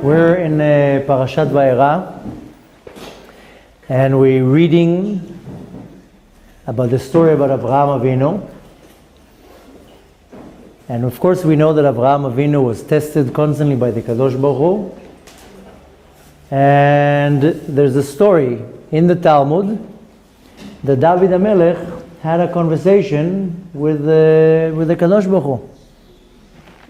We're in Parashat Vayeira, and we're reading about the story about Avraham Avinu. And of course we know that Avraham Avinu was tested constantly by the Kadosh Baruch Hu. And there's a story in the Talmud that David HaMelech had a conversation with the Kadosh Baruch Hu.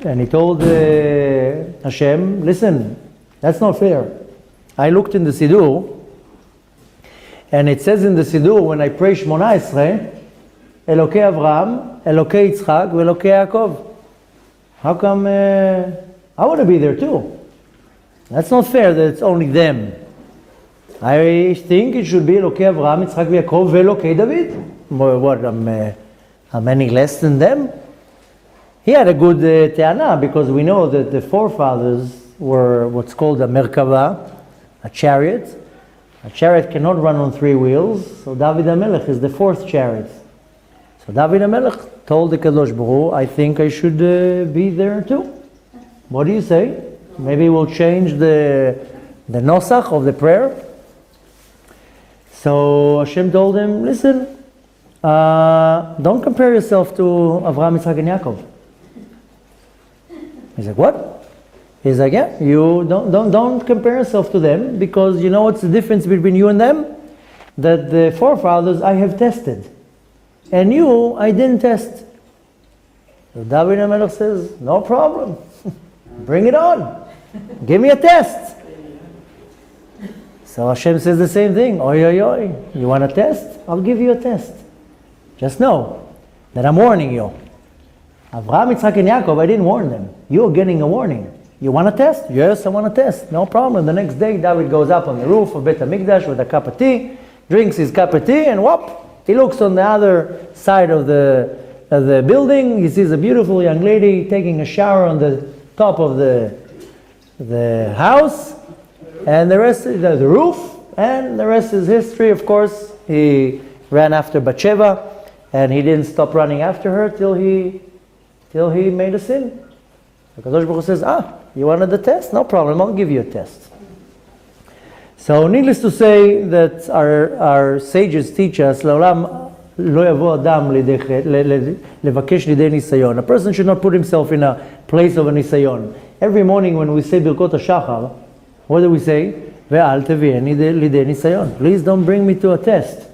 And he told Hashem, listen, that's not fair. I looked in the Siddur, and it says in the Siddur, when I pray Shmona Esrei, Elokei Avraham, Elokei Yitzchak, Elokei Yaakov. How come I want to be there too? That's not fair that it's only them. I think it should be Elokei Avraham, Yitzchak, Yaakov, Elokei David. What, I'm any less than them? He had a good te'ana, because we know that the forefathers were what's called a merkava, a chariot. A chariot cannot run on three wheels, so David HaMelech is the fourth chariot. So David HaMelech told the Kadosh Baruch Hu, I think I should be there too. What do you say? Maybe we'll change the nosach of the prayer. So Hashem told him, listen, don't compare yourself to Avraham, Yitzchak, and Yaakov. He's like, what? He's like, yeah, you don't compare yourself to them, because you know what's the difference between you and them? That the forefathers I have tested, and you I didn't test. So David HaMelech says, no problem, bring it on, give me a test. So Hashem says the same thing, oi oi oi, you want a test? I'll give you a test. Just know that I'm warning you. Avraham, Yitzchak, and Yaakov, I didn't warn them. You're getting a warning. You want a test? Yes, I want a test. No problem. The next day, David goes up on the roof of Beit HaMikdash with a cup of tea, drinks his cup of tea, and whoop, he looks on the other side of the building. He sees a beautiful young lady taking a shower on the top of the house, and the rest is the roof, and the rest is history. Of course, he ran after Bathsheba, and he didn't stop running after her till he made a sin. The Kadosh Baruch Hu says, you wanted the test? No problem, I'll give you a test. So needless to say that our sages teach us, לעולם לא יבוא אדם לבקש לידי ניסיון. A person should not put himself in a place of a ניסיון. Every morning when we say ברכות השחר, what do we say? ואל תביאני לידי ניסיון. Please don't bring me to a test.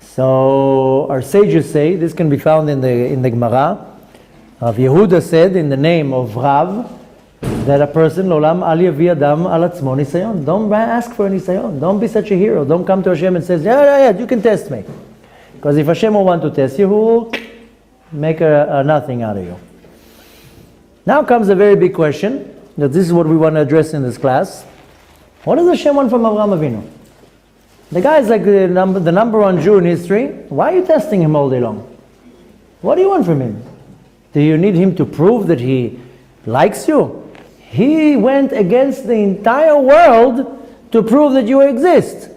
So our sages say, this can be found in the Gemara, Rav Yehuda said in the name of Rav, that a person, לעולם אל יביא אדם על עצמו ניסיון. Don't ask for a ניסיון. Don't be such a hero. Don't come to Hashem and say, yeah, you can test me. Because if Hashem will want to test you, He will make a nothing out of you. Now comes a very big question, that this is what we want to address in this class. What does Hashem want from Avraham Avinu? The guy is like the number one Jew in history. Why are you testing him all day long? What do you want from him? Do you need him to prove that he likes you? He went against the entire world to prove that you exist.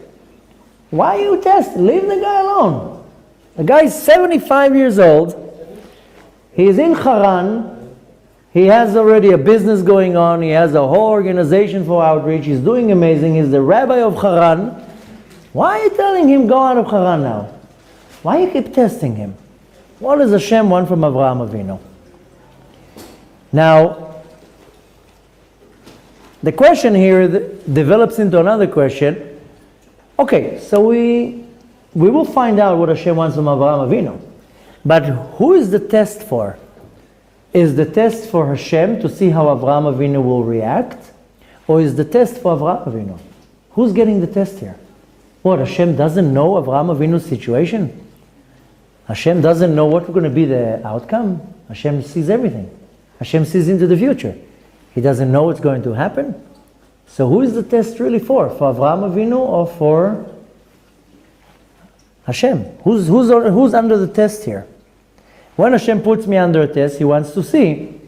Why you test? Leave the guy alone. The guy is 75 years old. He is in Haran. He has already a business going on. He has a whole organization for outreach. He's doing amazing. He's the rabbi of Haran. Why are you telling him go out of Haran now? Why you keep testing him? What does Hashem want from Avraham Avinu? Now, the question here develops into another question. Okay, so we will find out what Hashem wants from Avraham Avinu. But who is the test for? Is the test for Hashem to see how Avraham Avinu will react? Or is the test for Avraham Avinu? Who's getting the test here? What, Hashem doesn't know Avraham Avinu's situation? Hashem doesn't know what's going to be the outcome? Hashem sees everything. Hashem sees into the future. He doesn't know what's going to happen. So who is the test really for? For Avraham Avinu or for Hashem? Who's under the test here? When Hashem puts me under a test, He wants to see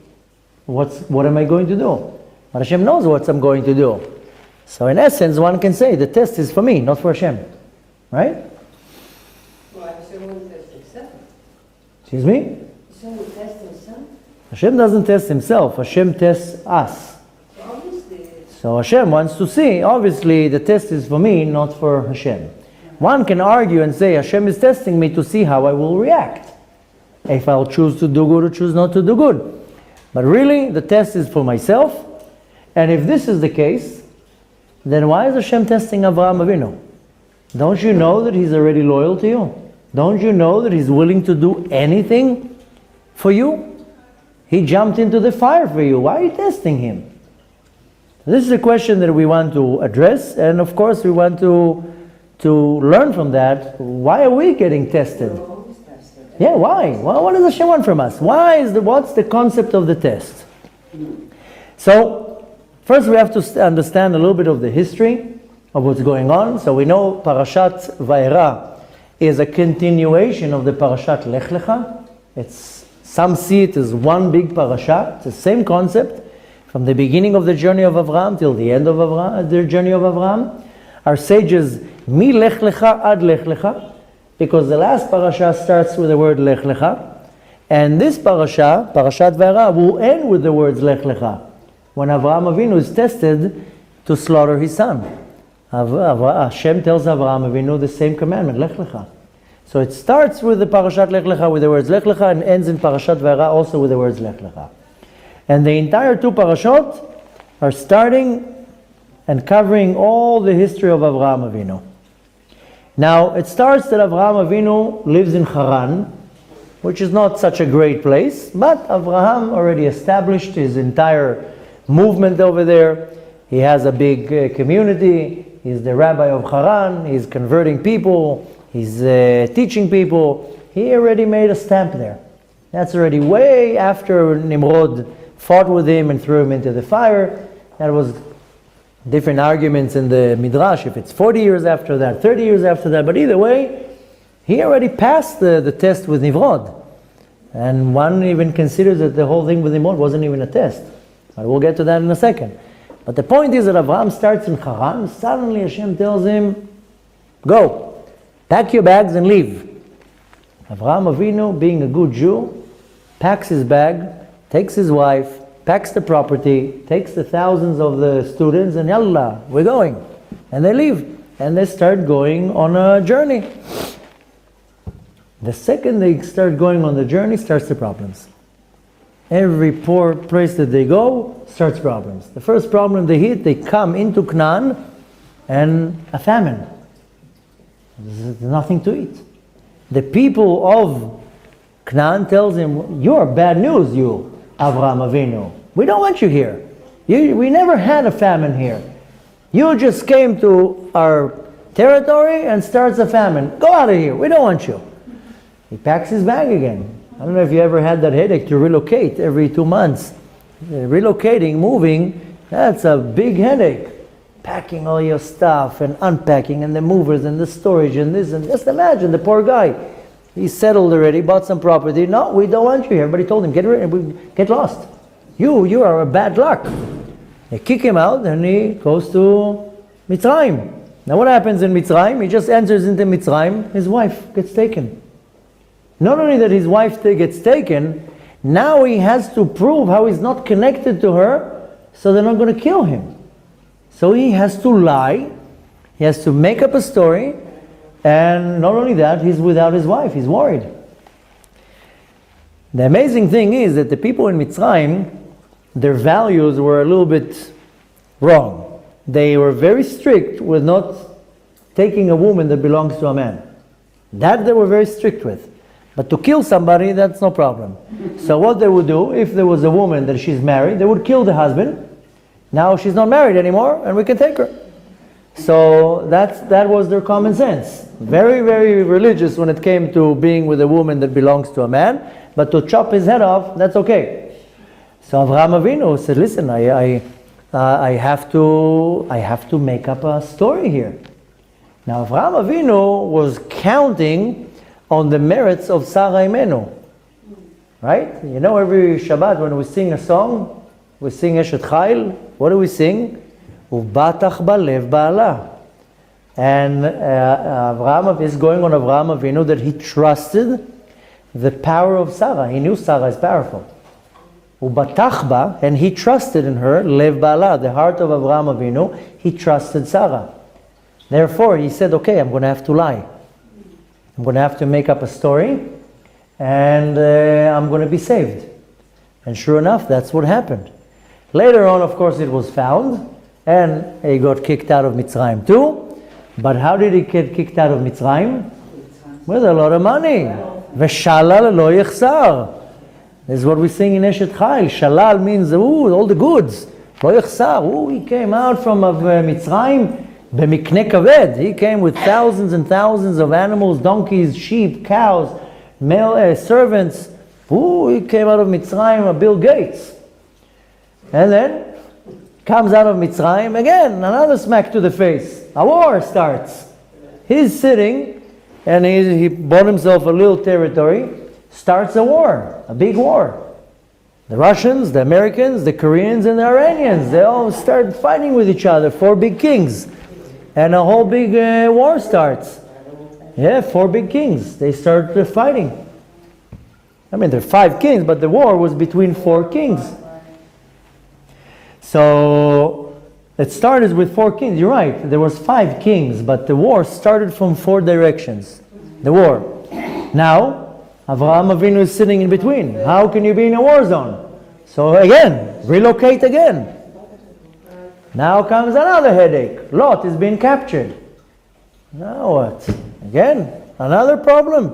what am I going to do? But Hashem knows what I'm going to do. So in essence, one can say the test is for me, not for Hashem. Right? Well, Hashem won't test Himself. Excuse me? Hashem will test Himself. Hashem doesn't test Himself. Hashem tests us. So obviously, So Hashem wants to see. Obviously, the test is for me, not for Hashem. One can argue and say, Hashem is testing me to see how I will react. If I'll choose to do good or choose not to do good. But really, the test is for myself. And if this is the case, then why is Hashem testing Avraham Avinu? Don't you know that he's already loyal to you? Don't you know that he's willing to do anything for you? He jumped into the fire for you. Why are you testing him? This is a question that we want to address, and of course we want to learn from that. Why are we getting tested? Yeah, why? Well, what does Hashem want from us? What's the concept of the test? So, first we have to understand a little bit of the history of what's going on. So we know Parashat Vayeira is a continuation of the Parashat Lech Lecha. Some see it as one big parasha. It's the same concept. From the beginning of the journey of Avraham till the end of the journey of Avraham. Our sages, mi Lech Lecha ad Lech Lecha, because the last parasha starts with the word Lech Lecha, and this parasha, Parashat Vayeira, will end with the words Lech Lecha, when Avraham Avinu is tested to slaughter his son. Hashem tells Avraham Avinu the same commandment, Lech Lecha. So it starts with the Parashat Lech Lecha with the words Lech Lecha, and ends in Parashat Vayeira also with the words Lech Lecha. And the entire two parashot are starting and covering all the history of Avraham Avinu. Now, it starts that Avraham Avinu lives in Haran, which is not such a great place, but Avraham already established his entire movement over there. He has a big community. He's the rabbi of Haran. He's converting people. He's teaching people. He already made a stamp there. That's already way after Nimrod fought with him and threw him into the fire. That was different arguments in the Midrash, if it's 40 years after that, 30 years after that, but either way, he already passed the test with Nimrod. And one even considers that the whole thing with Nimrod wasn't even a test. But we'll get to that in a second. But the point is that Avraham starts in Haran. Suddenly Hashem tells him, go, pack your bags and leave. Avraham Avinu, being a good Jew, packs his bag, takes his wife, packs the property, takes the thousands of the students, and yalla, we're going. And they leave. And they start going on a journey. The second they start going on the journey, starts the problems. Every poor place that they go, starts problems. The first problem they hit, they come into Canaan, and a famine. There's nothing to eat. The people of Canaan tells him, you're bad news, you, Avraham Avinu. We don't want you here. We never had a famine here. You just came to our territory and starts a famine. Go out of here. We don't want you. He packs his bag again. I don't know if you ever had that headache to relocate every 2 months. Relocating, moving, that's a big headache. Packing all your stuff and unpacking and the movers and the storage and this and just imagine the poor guy. He's settled already, bought some property. No, we don't want you here. Everybody told him, get lost. You are a bad luck. They kick him out and he goes to Mitzrayim. Now what happens in Mitzrayim? He just enters into Mitzrayim, his wife gets taken. Not only that his wife gets taken, now he has to prove how he's not connected to her, so they're not going to kill him. So he has to lie, he has to make up a story, and not only that, he's without his wife, he's worried. The amazing thing is that the people in Mitzrayim, their values were a little bit wrong. They were very strict with not taking a woman that belongs to a man. That they were very strict with. But to kill somebody, that's no problem. So what they would do, if there was a woman that she's married, they would kill the husband. Now she's not married anymore, and we can take her. So that was their common sense. Very, very religious when it came to being with a woman that belongs to a man. But to chop his head off, that's okay. So Avraham Avinu said, listen, I have to make up a story here. Now Avraham Avinu was counting on the merits of Sarah Imenu. Right? You know, every Shabbat when we sing a song, we sing Eshet Chayil. What do we sing? Ubatach balev ba'ala. And Avraham is going on Avraham Avinu that he trusted the power of Sarah. He knew Sarah is powerful. Ubatach ba, and he trusted in her, lev ba'ala, the heart of Avraham Avinu, he trusted Sarah. Therefore, he said, okay, I'm going to have to lie. I'm going to have to make up a story, and I'm going to be saved. And sure enough, that's what happened. Later on, of course, it was found, and he got kicked out of Mitzrayim too. But how did he get kicked out of Mitzrayim? With a lot of money. V'shalal lo yichsar. This is what we sing in Eshet Chayil. Shalal means, all the goods. Lo yichsar. He came out from Mitzrayim b'mikneh kaved. He came with thousands and thousands of animals, donkeys, sheep, cows, male servants. He came out of Mitzrayim, Bill Gates. And then comes out of Mitzrayim again, another smack to the face. A war starts. He's sitting and he bought himself a little territory, starts a war, a big war. The Russians, the Americans, the Koreans, and the Iranians, they all start fighting with each other, 4 big kings. And a whole big war starts. 4 big kings. They start fighting. I mean, there are 5 kings, but the war was between 4 kings. So it started with 4 kings. You're right. There was 5 kings, but the war started from 4 directions. The war. Now, Avraham Avinu is sitting in between. How can you be in a war zone? So again, relocate again. Now comes another headache. Lot is being captured. Now what? Again, another problem.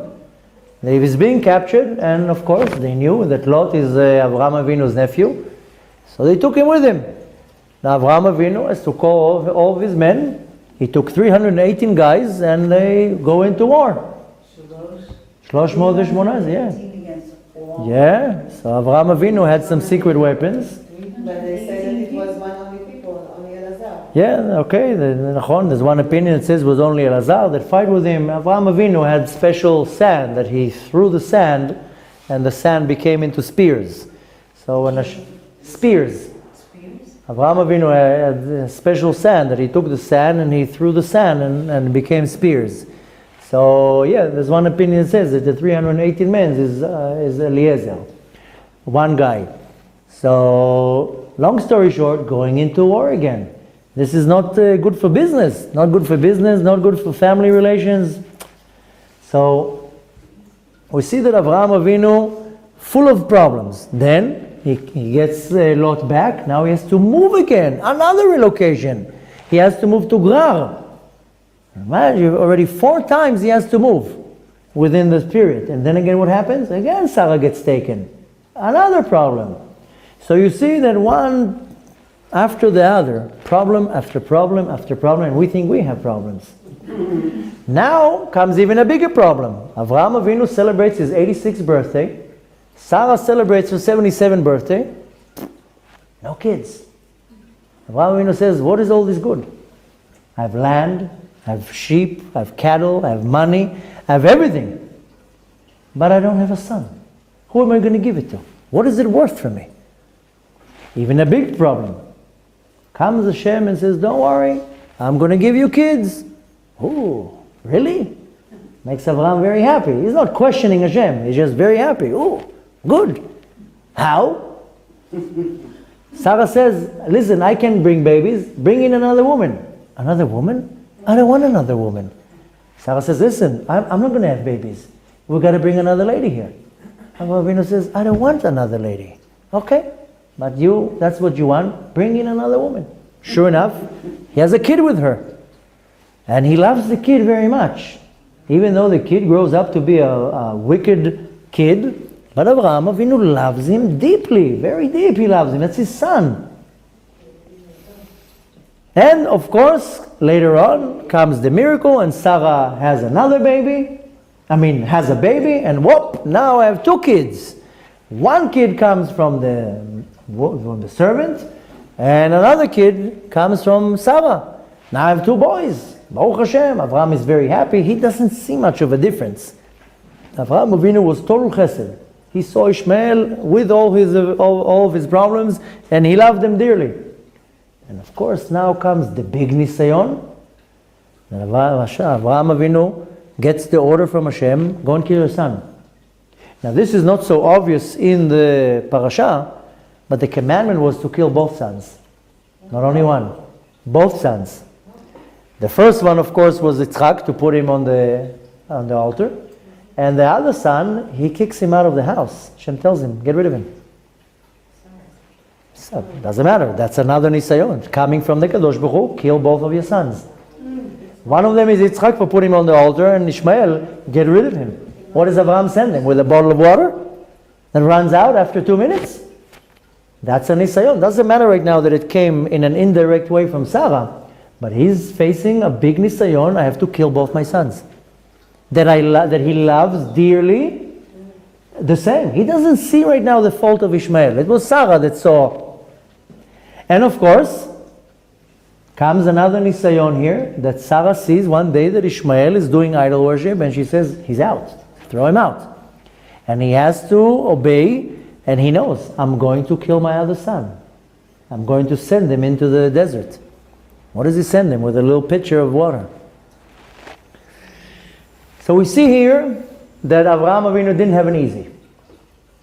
He was being captured, and of course they knew that Lot is Avraham Avinu's nephew. So they took him with him. Now Avraham Avinu has to call all of his men. He took 318 guys, and they go into war. 318, yeah. Yeah, so Avraham Avinu had some secret weapons. But they say that it was one of the people, only Elazar. Yeah, okay, there's one opinion that says it was only Elazar that fight with him. Avraham Avinu had special sand that he threw the sand, and the sand became into spears. So when spears. Avraham Avinu had a special sand that he took the sand and he threw the sand and it became spears. So yeah, there's one opinion that says that the 318 men is Eliezer, one guy. So long story short, going into war again. This is not good for business, not good for business, not good for family relations. So we see that Avraham Avinu full of problems. Then he gets Lot back. Now he has to move again, another relocation. He has to move to Gerar. Imagine, already 4 times he has to move within this period. And then again what happens? Again Sarah gets taken. Another problem. So you see that one after the other, problem after problem after problem, and we think we have problems. Now comes even a bigger problem. Avraham Avinu celebrates his 86th birthday. Sarah celebrates her 77th birthday. No kids. Avraham Avinu says, what is all this good? I have land, I have sheep, I have cattle, I have money, I have everything. But I don't have a son. Who am I going to give it to? What is it worth for me? Even a big problem. Comes Hashem and says, don't worry, I'm going to give you kids. Oh, really? Makes Avraham very happy. He's not questioning Hashem. He's just very happy. Oh, good. How? Sarah says, listen, I can bring babies. Bring in another woman. Another woman? I don't want another woman. Sarah says, listen, I'm not going to have babies. We've got to bring another lady here. Avraham Avinu says, I don't want another lady. Okay, but that's what you want. Bring in another woman. Sure enough, he has a kid with her. And he loves the kid very much. Even though the kid grows up to be a wicked kid, but Avraham Avinu loves him deeply, very deep he loves him. That's his son. And of course, later on comes the miracle and Sarah has another baby. Has a baby, and whoop, now I have 2 kids. One kid comes from the servant, and another kid comes from Sarah. Now I have 2 boys. Baruch Hashem. Avraham is very happy. He doesn't see much of a difference. Avraham Avinu was total chesed. He saw Ishmael with all of his problems, and he loved them dearly. And of course, now comes the big nisayon. Avraham Avinu gets the order from Hashem, go and kill your son. Now this is not so obvious in the Parasha, But the commandment was to kill both sons. Not only one. Both sons. The first one, of course, was Yitzchak, to put him on the altar. And the other son, he kicks him out of the house. Hashem tells him, get rid of him. So, doesn't matter. That's another nisayon. Coming from the Kadosh Baruch Hu, kill both of your sons. One of them is Yitzchak for putting him on the altar, and Ishmael, get rid of him. What does Abraham send him? With a bottle of water? And runs out after 2 minutes? That's a nisayon. Doesn't matter right now that it came in an indirect way from Sarah. But he's facing a big nisayon. I have to kill both my sons. That he loves dearly, the same. He doesn't see right now the fault of Ishmael. It was Sarah that saw. And of course, comes another nisayon here, that Sarah sees one day that Ishmael is doing idol worship, and she says, he's out. Throw him out. And he has to obey, and he knows, I'm going to kill my other son. I'm going to send him into the desert. What does he send him? With a little pitcher of water. So we see here that Avraham Avinu didn't have it easy.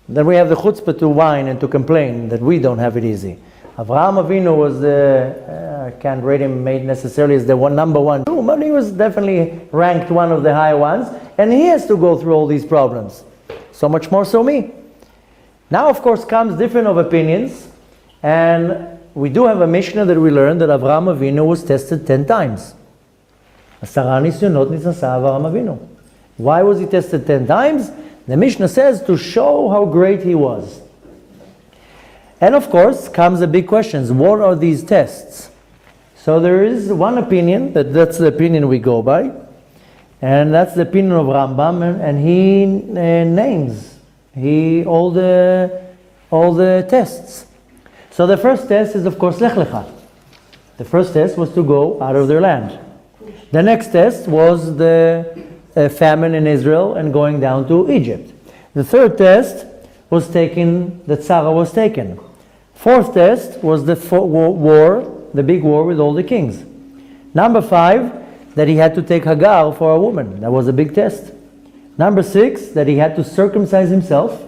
Then we have the chutzpah to whine and to complain that we don't have it easy. Avraham Avinu was I can't rate him necessarily as the number one, but he was definitely ranked one of the high ones, and he has to go through all these problems. So much more so me. Now, of course, comes different of opinions, and we do have a Mishnah that we learned that Avraham Avinu was tested 10 times. Asara nisyonot nisasa Avraham Avinu. Why was he tested 10 times? The Mishnah says to show how great he was. And of course, comes the big questions. What are these tests? So there is one opinion, that's the opinion we go by. And that's the opinion of Rambam, and he names all the tests. So the first test is, of course, Lech Lecha. The first test was to go out of their land. The next test was the famine in Israel and going down to Egypt. The third test was that Sarah was taken. Fourth test was the big war with all the kings. Number 5, that he had to take Hagar for a woman. That was a big test. Number 6, that he had to circumcise himself.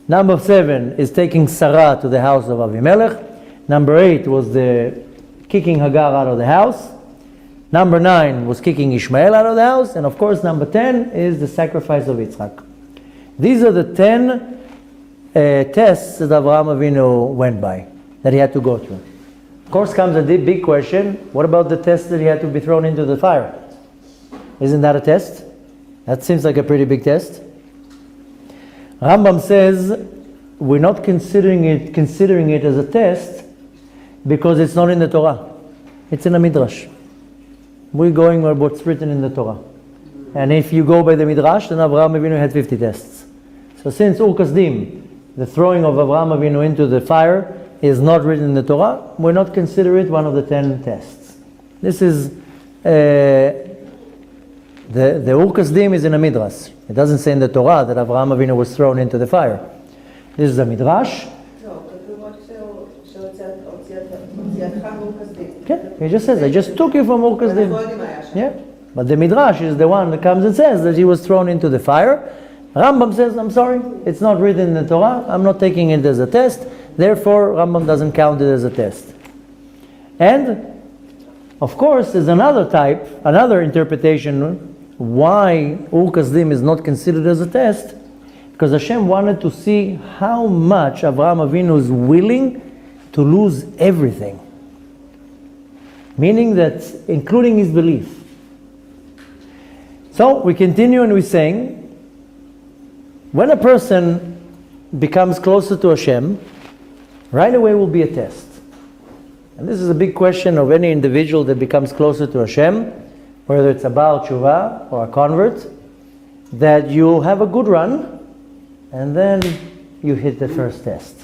Number 7 is taking Sarah to the house of Avimelech. Number 8 was the kicking Hagar out of the house. Number 9 was kicking Ishmael out of the house. And of course, number 10 is the sacrifice of Yitzchak. These are the 10 tests that Avraham Avinu went by, that he had to go through. Of course comes a big question, what about the test that he had to be thrown into the fire? Isn't that a test? That seems like a pretty big test. Rambam says, we're not considering it as a test because it's not in the Torah. It's in a Midrash. We're going by what's written in the Torah. And if you go by the Midrash, then Avraham Avinu had 50 tests. So since Ur Kasdim, the throwing of Avraham Avinu into the fire, is not written in the Torah, we're not consider it one of the 10 tests. This is, the Ur Kasdim is in a Midrash. It doesn't say in the Torah that Avraham Avinu was thrown into the fire. This is a Midrash. Okay, he just says, I just took you from Ur Kasdim. Yeah, but the Midrash is the one that comes and says that he was thrown into the fire. Rambam says, I'm sorry, it's not written in the Torah, I'm not taking it as a test, therefore Rambam doesn't count it as a test. And, of course, there's another interpretation why Ur Kasdim is not considered as a test, because Hashem wanted to see how much Avraham Avinu is willing to lose everything. Meaning that, including his belief. So, we continue and we're saying, when a person becomes closer to Hashem, right away will be a test. And this is a big question of any individual that becomes closer to Hashem, whether it's a Baal Tshuva or a convert, that you'll have a good run, and then you hit the first test.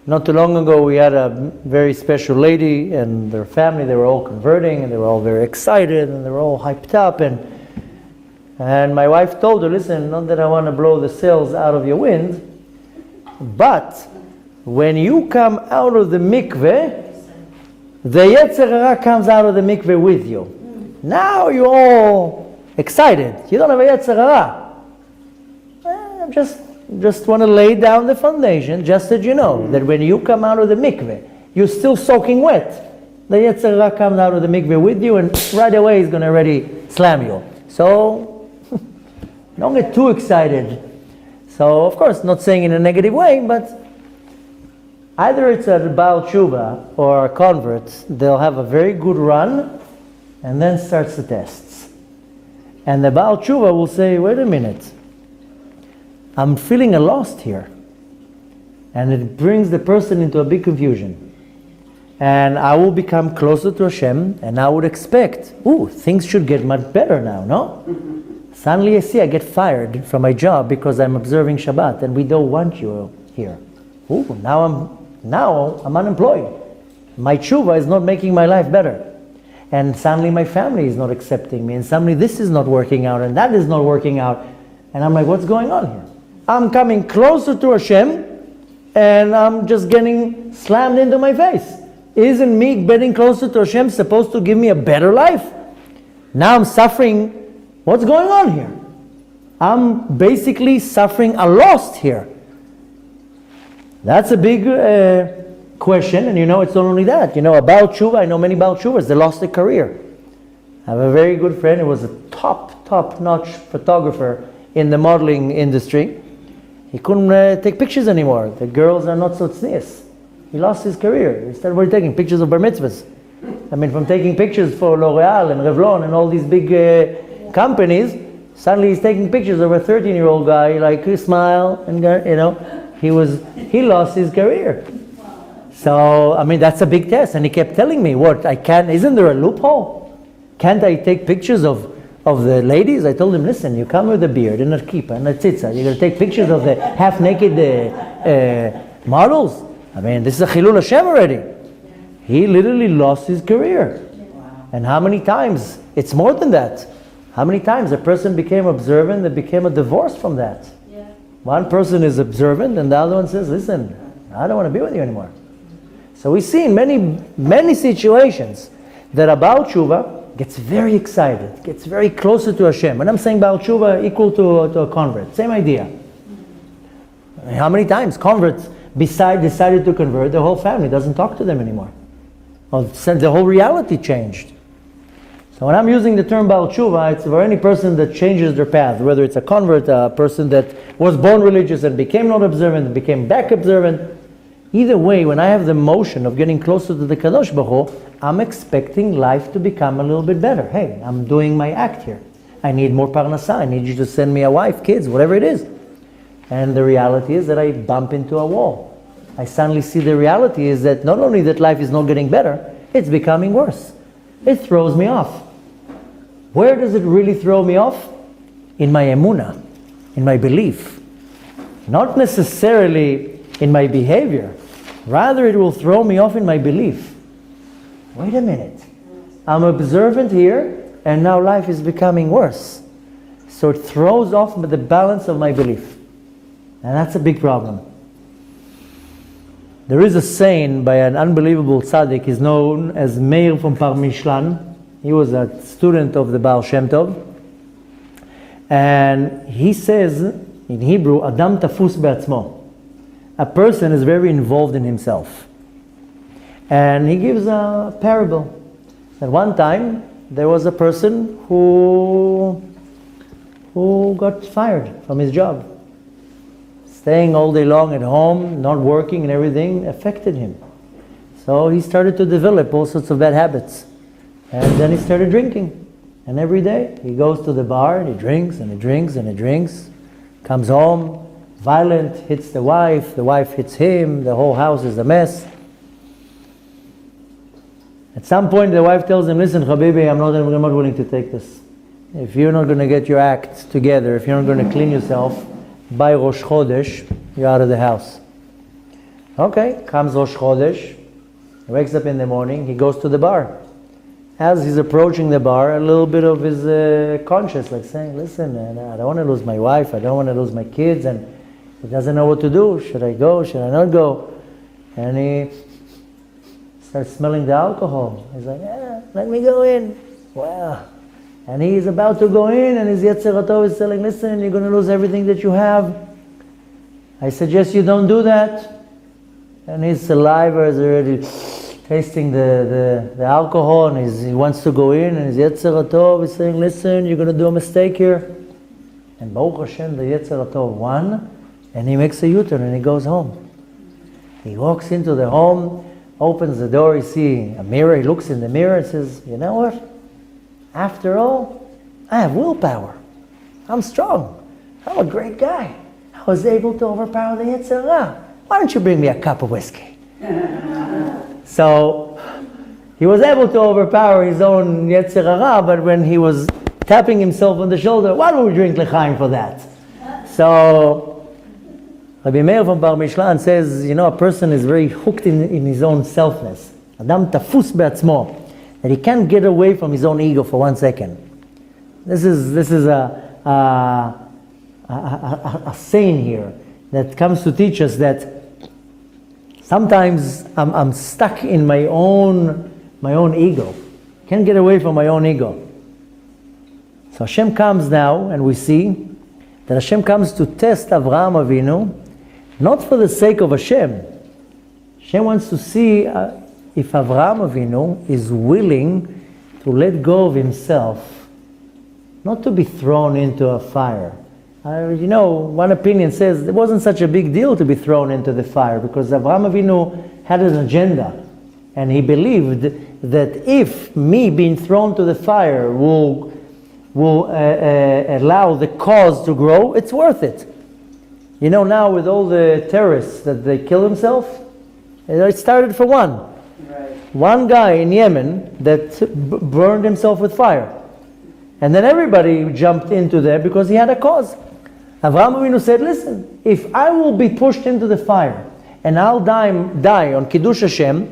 Not too long ago, we had a very special lady and their family, they were all converting, and they were all very excited, and they were all hyped up, and my wife told her, listen, not that I want to blow the sails out of your wind, but when you come out of the mikveh, the Yetzer Hara comes out of the mikveh with you. Now you're all excited. You don't have a Yetzer Hara. I'm just just want to lay down the foundation, just that you know that when you come out of the mikveh, you're still soaking wet. The Yetzer Hara comes out of the mikveh with you, and right away he's going to already slam you. So, don't get too excited. So, of course, not saying in a negative way, but either it's a Baal Tshuva or a convert, they'll have a very good run, and then starts the tests. And the Baal Tshuva will say, wait a minute, I'm feeling lost here. And it brings the person into a big confusion. And I will become closer to Hashem, and I would expect, things should get much better now, no? Suddenly I see I get fired from my job because I'm observing Shabbat, and we don't want you here. Now I'm unemployed. My tshuva is not making my life better. And suddenly my family is not accepting me, and suddenly this is not working out, and that is not working out. And I'm like, what's going on here? I'm coming closer to Hashem, and I'm just getting slammed into my face. Isn't me getting closer to Hashem supposed to give me a better life? Now I'm suffering. What's going on here? I'm basically suffering a loss here. That's a big question, and it's not only that. About Tshuva, I know many Baal Tshuvas, they lost their career. I have a very good friend who was a top-notch photographer in the modeling industry. He couldn't take pictures anymore. The girls are not so tznius. He lost his career. He started taking pictures of bar mitzvahs. From taking pictures for L'Oreal and Revlon and all these big companies, suddenly he's taking pictures of a 13-year-old guy, like smile, and he lost his career. So, that's a big test. And he kept telling me, isn't there a loophole? Can't I take pictures of the ladies? I told him, listen, you come with a beard and a kippah and a tzitzah. You're going to take pictures of the half-naked models? This is a chilul Hashem already. He literally lost his career. Wow. And how many times? It's more than that. How many times a person became observant and became a divorce from that? Yeah. One person is observant and the other one says, listen, I don't want to be with you anymore. So we see in many situations that a Baal Tshuva gets very excited, gets very closer to Hashem. When I'm saying Baal Tshuva equal to a convert, same idea. How many times converts decided to convert, the whole family doesn't talk to them anymore. The whole reality changed. So when I'm using the term Baal Tshuva, it's for any person that changes their path, whether it's a convert, a person that was born religious and became not observant, and became back observant. Either way, when I have the motion of getting closer to the Kadosh Baruch Hu, I'm expecting life to become a little bit better. Hey, I'm doing my act here. I need more parnasah. I need you to send me a wife, kids, whatever it is. And the reality is that I bump into a wall. I suddenly see the reality is that not only that life is not getting better, it's becoming worse. It throws me off. Where does it really throw me off? In my emunah, in my belief. Not necessarily in my behavior. Rather, it will throw me off in my belief. Wait a minute. I'm observant here, and now life is becoming worse. So it throws off the balance of my belief. And that's a big problem. There is a saying by an unbelievable tzaddik. He's known as Meir from Parmishlan. He was a student of the Baal Shem Tov. And he says, in Hebrew, Adam tafus be'atzmo. A person is very involved in himself. And he gives a parable. At one time, there was a person who got fired from his job. Staying all day long at home, not working and everything, affected him. So he started to develop all sorts of bad habits. And then he started drinking. And every day he goes to the bar and he drinks and he drinks and he drinks. Comes home, violent, hits the wife hits him, the whole house is a mess. At some point the wife tells him, listen, Habibi, I'm not willing to take this. If you're not going to get your act together, if you're not going to clean yourself, by Rosh Chodesh, you're out of the house. Okay, comes Rosh Chodesh, he wakes up in the morning, he goes to the bar. As he's approaching the bar, a little bit of his conscience, like saying, listen, I don't want to lose my wife, I don't want to lose my kids, and he doesn't know what to do. Should I go? Should I not go? And he starts smelling the alcohol. He's like, let me go in. Wow. And he's about to go in, and his Yetzer Hara is telling, listen, you're going to lose everything that you have. I suggest you don't do that. And his saliva is already tasting the alcohol, and he wants to go in, and his Yetzer HaTov is saying, listen, you're going to do a mistake here. And Baruch Hashem, the Yetzer HaTov won, and he makes a U-turn and he goes home. He walks into the home, opens the door, he sees a mirror, he looks in the mirror and says, you know what? After all, I have willpower. I'm strong. I'm a great guy. I was able to overpower the Yetzer Hara. Why don't you bring me a cup of whiskey? So he was able to overpower his own Yetzer Hara, but when he was tapping himself on the shoulder, why don't we drink l'chaim for that? So Rabbi Meir from Bar Mishlan says, you know, a person is very hooked in his own selfness. Adam tafus be'atzmo, that he can't get away from his own ego for 1 second. This is a saying here that comes to teach us that sometimes I'm stuck in my own ego. Can't get away from my own ego. So Hashem comes now, and we see that Hashem comes to test Avraham Avinu, not for the sake of Hashem. Hashem wants to see if Avraham Avinu is willing to let go of himself, not to be thrown into a fire. One opinion says it wasn't such a big deal to be thrown into the fire, because Avraham Avinu had an agenda, and he believed that if me being thrown to the fire will allow the cause to grow, it's worth it. Now with all the terrorists that they kill themselves, it started for one. Right. One guy in Yemen that burned himself with fire. And then everybody jumped into there because he had a cause. Avraham Avinu said, listen, if I will be pushed into the fire and I'll die on Kiddush Hashem,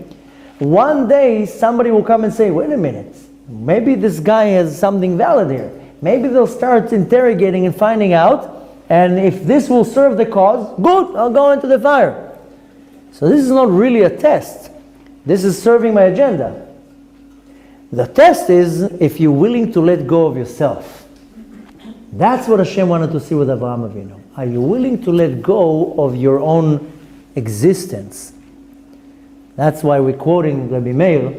one day somebody will come and say, wait a minute, maybe this guy has something valid here. Maybe they'll start interrogating and finding out, and if this will serve the cause, good, I'll go into the fire. So this is not really a test. This is serving my agenda. The test is if you're willing to let go of yourself. That's what Hashem wanted to see with Avraham Avinu. Are you willing to let go of your own existence? That's why we're quoting Rabbi Meir,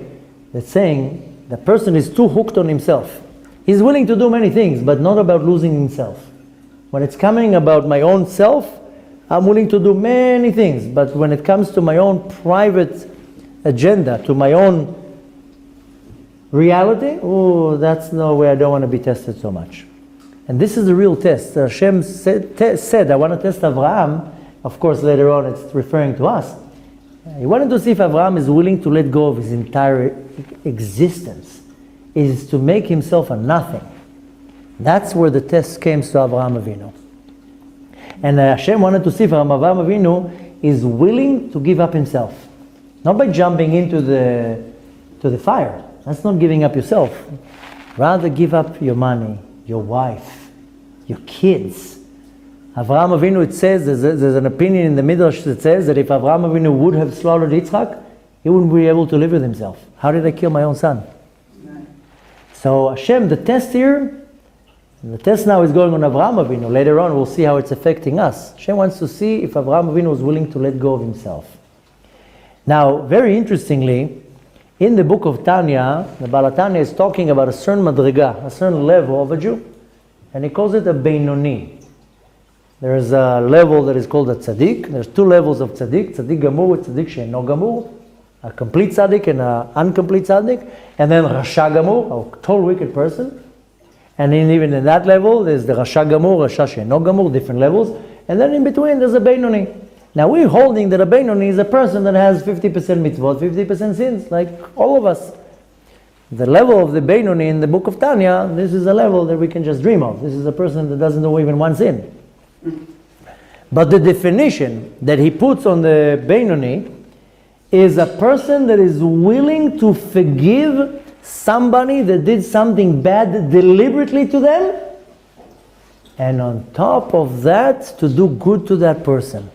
that's saying the person is too hooked on himself. He's willing to do many things, but not about losing himself. When it's coming about my own self, I'm willing to do many things, but when it comes to my own private agenda, to my own reality, that's no way. I don't want to be tested so much. And this is the real test. Hashem said, I want to test Avraham. Of course, later on it's referring to us. He wanted to see if Avraham is willing to let go of his entire existence, is to make himself a nothing. That's where the test came to Avraham Avinu. And Hashem wanted to see if Avraham Avinu is willing to give up himself. Not by jumping into the fire. That's not giving up yourself. Rather give up your money, your wife, your kids. Avraham Avinu, it says, there's an opinion in the Midrash that says that if Avraham Avinu would have slaughtered Yitzchak, he wouldn't be able to live with himself. How did I kill my own son? So Hashem, the test here, the test now is going on Avraham Avinu. Later on we'll see how it's affecting us. Hashem wants to see if Avraham Avinu is willing to let go of himself. Now, very interestingly, in the book of Tanya, the Baal Tanya is talking about a certain madriga, a certain level of a Jew. And he calls it a Beinoni. There is a level that is called a tzaddik. There's two levels of tzaddik. Tzaddik gamur, tzaddik she'eno gamur. A complete tzaddik and an incomplete tzaddik. And then rasha gamur, a total wicked person. And even in that level, there's the rasha gamur, rasha she'eno gamur, different levels. And then in between, there's a Beinoni. Now we're holding that a Beinoni is a person that has 50% mitzvot, 50% sins, like all of us. The level of the Beinoni in the book of Tanya, this is a level that we can just dream of. This is a person that doesn't do even one sin. But the definition that he puts on the Beinoni is a person that is willing to forgive somebody that did something bad deliberately to them, and on top of that, to do good to that person.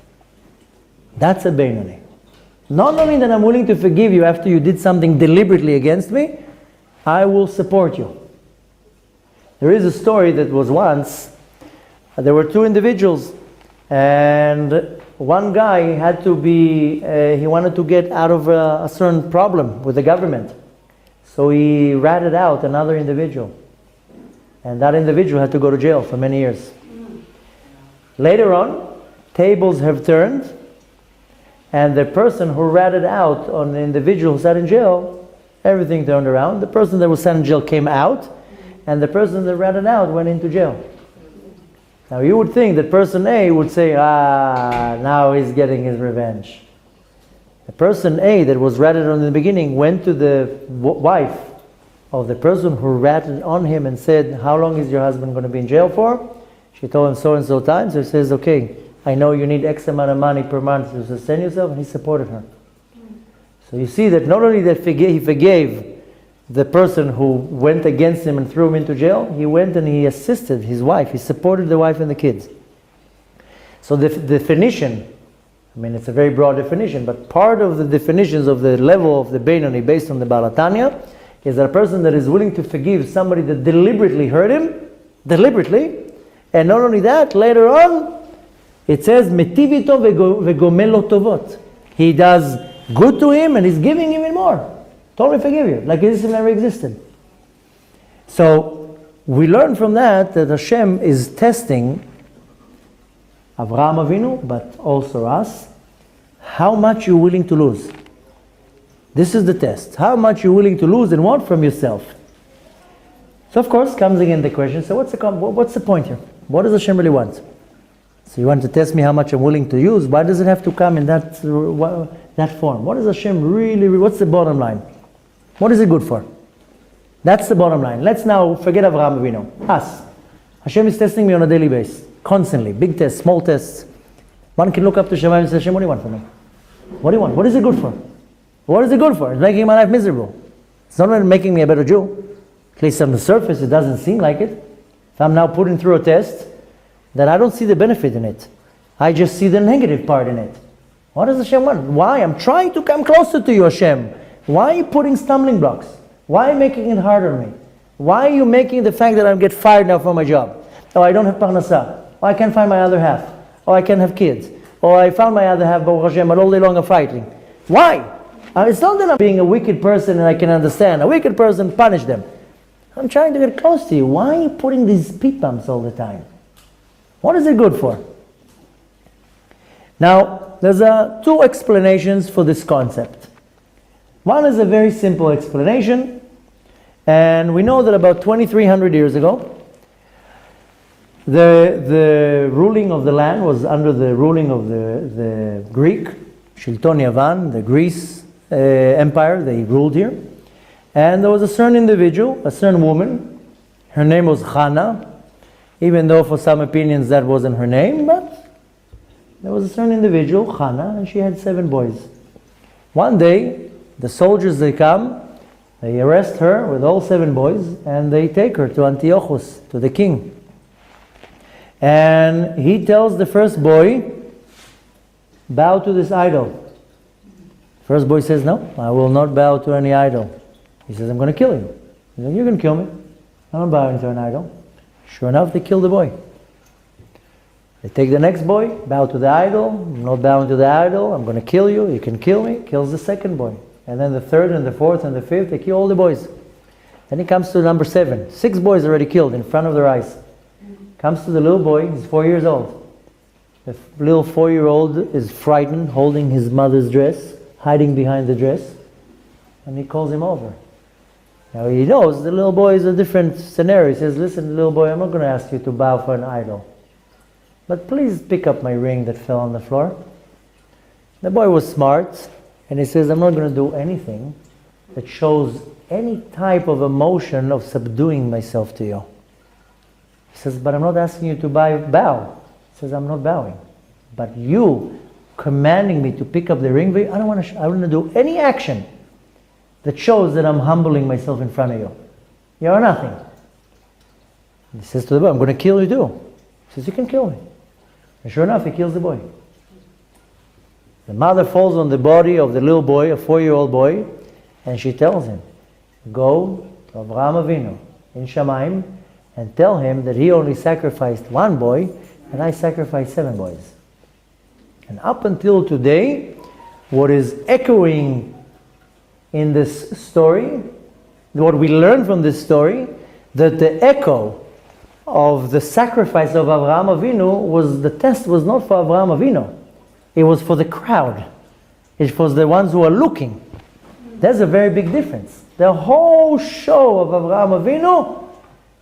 That's a Beinoni. Not only that I'm willing to forgive you after you did something deliberately against me, I will support you. There is a story that was once, there were two individuals, and one guy had to be, he wanted to get out of a certain problem with the government. So he ratted out another individual. And that individual had to go to jail for many years. Later on, tables have turned, and the person who ratted out on the individual who sat in jail, everything turned around. The person that was sat in jail came out, and the person that ratted out went into jail. Now you would think that person A would say, now he's getting his revenge. The person A that was ratted on in the beginning went to the wife of the person who ratted on him and said, how long is your husband going to be in jail for? She told him so and so times. So he says, okay, I know you need X amount of money per month to sustain yourself, and he supported her. So you see that not only that he forgave the person who went against him and threw him into jail, he went and he assisted his wife. He supported the wife and the kids. So the definition, I mean, it's a very broad definition, but part of the definitions of the level of the Beinoni based on the Baal HaTanya is that a person that is willing to forgive somebody that deliberately hurt him, deliberately, and not only that, later on, it says, Metiv ito vegomel lo tovot. He does good to him and he's giving even more. Totally forgive you, like this never existed. So, we learn from that Hashem is testing Avraham Avinu, but also us, how much you're willing to lose. This is the test. How much you're willing to lose and what from yourself. So of course comes again the question, so what's the point here? What does Hashem really want? So you want to test me how much I'm willing to use? Why does it have to come in that form? What is Hashem really, what's the bottom line? What is it good for? That's the bottom line. Let's now forget Avraham Avinu. Us. Hashem is testing me on a daily basis. Constantly. Big tests, small tests. One can look up to Shammai and say, Hashem, what do you want from me? What do you want? What is it good for? What is it good for? It's making my life miserable. It's not really making me a better Jew. At least on the surface, it doesn't seem like it. If I'm now putting through a test, then I don't see the benefit in it. I just see the negative part in it. What does Hashem want? Why? I'm trying to come closer to you, Hashem. Why are you putting stumbling blocks? Why are you making it harder on me? Why are you making the fact that I get fired now from my job? Oh, I don't have parnasa. Oh, I can't find my other half. Oh, I can't have kids. Oh, I found my other half, Baruch Hashem, but all day long I'm fighting. Why? It's not that I'm being a wicked person and I can understand. A wicked person, punish them. I'm trying to get close to you. Why are you putting these speed bumps all the time? What is it good for? Now, there's two explanations for this concept. One is a very simple explanation, and we know that about 2,300 years ago, the ruling of the land was under the ruling of the Greek, Shilton Yavan, the Greece empire. They ruled here. And there was a certain individual, a certain woman. Her name was Hannah, even though for some opinions that wasn't her name, but there was a certain individual, Hannah, and she had 7 boys. One day, the soldiers, they come, they arrest her with all 7 boys, and they take her to Antiochus, to the king. And he tells the first boy, bow to this idol. First boy says, no, I will not bow to any idol. He says, I'm going to kill you. He says, you can kill me. I'm not bowing to an idol. Sure enough, they kill the boy. They take the next boy, bow to the idol. I'm not bowing to the idol. I'm going to kill you. You can kill me. Kills the second boy. And then the third and the fourth and the fifth, they kill all the boys. Then he comes to number 7. 6 boys already killed in front of their eyes. Comes to the little boy, he's 4 years old. The little 4-year-old is frightened, holding his mother's dress, hiding behind the dress. And he calls him over. Now he knows the little boy is a different scenario. He says, listen, little boy, I'm not going to ask you to bow for an idol. But please pick up my ring that fell on the floor. The boy was smart, and he says, I'm not going to do anything that shows any type of emotion of subduing myself to you. He says, but I'm not asking you to bow. He says, I'm not bowing. But you commanding me to pick up the ring, I don't want to do any action that shows that I'm humbling myself in front of you. You're nothing. He says to the boy, I'm going to kill you too. He says, you can kill me. And sure enough, he kills the boy. The mother falls on the body of the little boy, a 4-year-old boy, and she tells him, go to Avraham Avinu in Shamayim and tell him that he only sacrificed 1 boy and I sacrificed 7 boys. And up until today, what is echoing in this story, what we learn from this story, that the echo of the sacrifice of Avraham Avinu the test was not for Avraham Avinu. It was for the crowd. It was the ones who are looking. There's a very big difference. The whole show of Avraham Avinu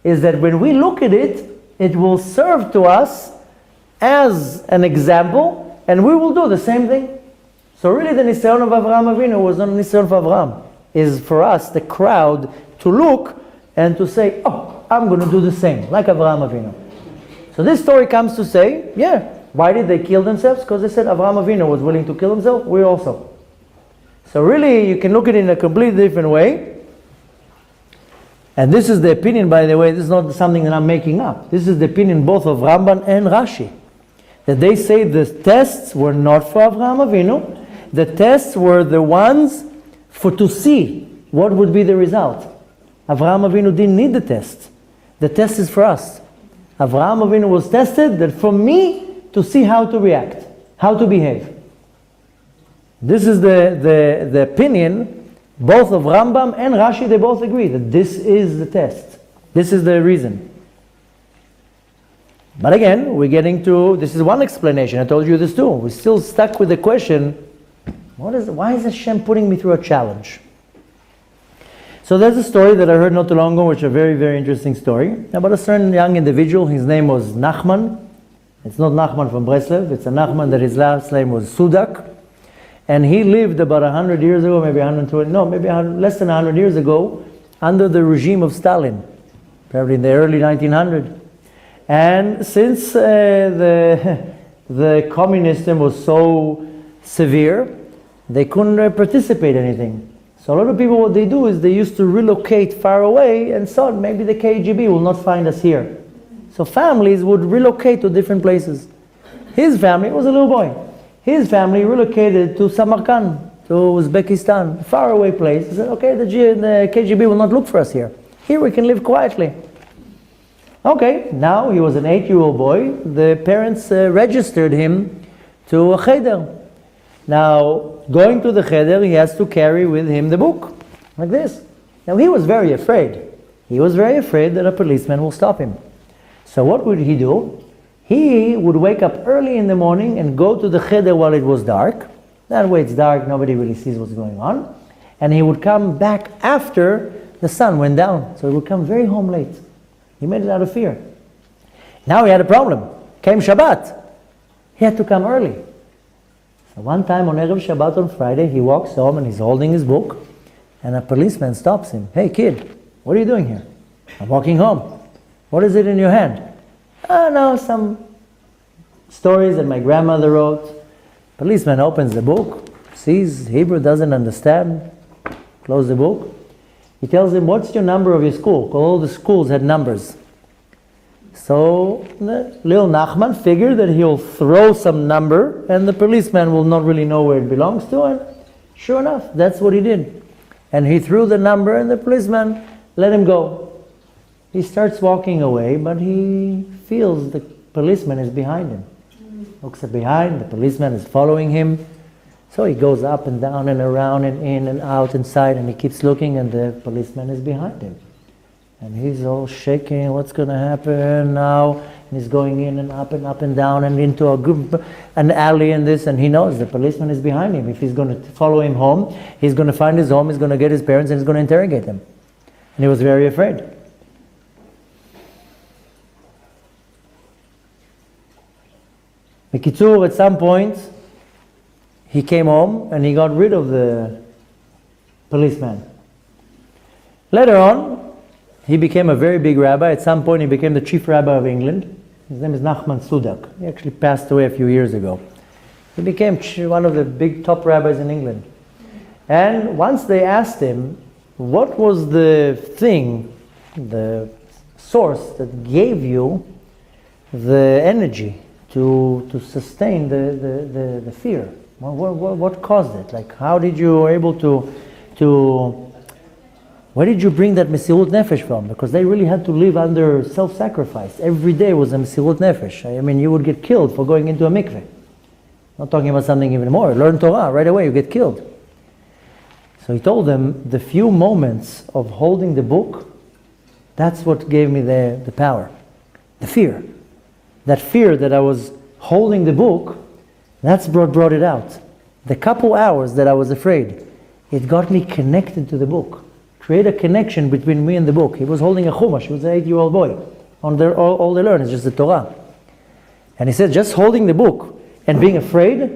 is that when we look at it, it will serve to us as an example, and we will do the same thing. So really the Nisayon of Avraham Avinu was not a Nisayon for Avraham. Is for us, the crowd, to look and to say, oh, I'm going to do the same, like Avraham Avinu. So this story comes to say, yeah, why did they kill themselves? Because they said Avraham Avinu was willing to kill himself, we also. So really, you can look at it in a completely different way. And this is the opinion, by the way, this is not something that I'm making up. This is the opinion both of Ramban and Rashi. That they say the tests were not for Avraham Avinu. The tests were the ones to see what would be the result. Avraham Avinu didn't need the test. The test is for us. Avraham Avinu was tested that for me to see how to react, how to behave. This is the opinion, both of Rambam and Rashi, they both agree that this is the test. This is the reason. But again, we're getting to, this is one explanation, I told you this too. We're still stuck with the question, why is Hashem putting me through a challenge? So there's a story that I heard not too long ago, which is a very, very interesting story, about a certain young individual. His name was Nachman. It's not Nachman from Breslev, it's a Nachman that his last name was Sudak. And he lived about 100 years ago, maybe 120, no, maybe less than 100 years ago, under the regime of Stalin, probably in the early 1900s. And since the communism was so severe, they couldn't participate in anything. So a lot of people, what they do is they used to relocate far away and thought maybe the KGB will not find us here. So families would relocate to different places. His family was a little boy. His family relocated to Samarkand, to Uzbekistan, a faraway place. He said, okay, the KGB will not look for us here. Here we can live quietly. Okay, now he was an 8-year-old boy. The parents registered him to a cheder. Now, going to the cheder, he has to carry with him the book, like this. Now, he was very afraid. He was very afraid that a policeman will stop him. So what would he do? He would wake up early in the morning and go to the cheder while it was dark. That way it's dark, nobody really sees what's going on. And he would come back after the sun went down. So he would come very home late. He made it out of fear. Now he had a problem. Came Shabbat. He had to come early. So one time on Erev Shabbat on Friday, he walks home and he's holding his book. And a policeman stops him. Hey kid, what are you doing here? I'm walking home. What is it in your hand? Oh no, some stories that my grandmother wrote. Policeman opens the book, sees Hebrew, doesn't understand, close the book. He tells him, what's your number of your school? All the schools had numbers. So the little Nachman figured that he'll throw some number and the policeman will not really know where it belongs to, and sure enough, that's what he did. And he threw the number and the policeman let him go. He starts walking away, but he feels the policeman is behind him. Looks behind, the policeman is following him. So he goes up and down and around and in and out inside, and he keeps looking, and the policeman is behind him. And he's all shaking, what's going to happen now? And he's going in and up and down and into an alley and this, and he knows the policeman is behind him. If he's going to follow him home, he's going to find his home, he's going to get his parents, and he's going to interrogate them. And he was very afraid. B'kitzur, at some point, he came home and he got rid of the policeman. Later on, he became a very big rabbi. At some point, he became the chief rabbi of England. His name is Nachman Sudak. He actually passed away a few years ago. He became one of the big top rabbis in England. And once they asked him, what was the thing, the source that gave you the energy to sustain the fear? What caused it? Like, how did you able to where did you bring that Mesirut Nefesh from? Because they really had to live under self-sacrifice. Every day was a Mesirut Nefesh. I mean, you would get killed for going into a mikveh. Not talking about something even more. Learn Torah, right away you get killed. So he told them, the few moments of holding the book, that's what gave me the power. The fear. That fear that I was holding the book, that's what brought it out. The couple hours that I was afraid, it got me connected to the book. Create a connection between me and the book. He was holding a chumash. He was an 8-year-old boy. All they learn is just the Torah. And he said, just holding the book and being afraid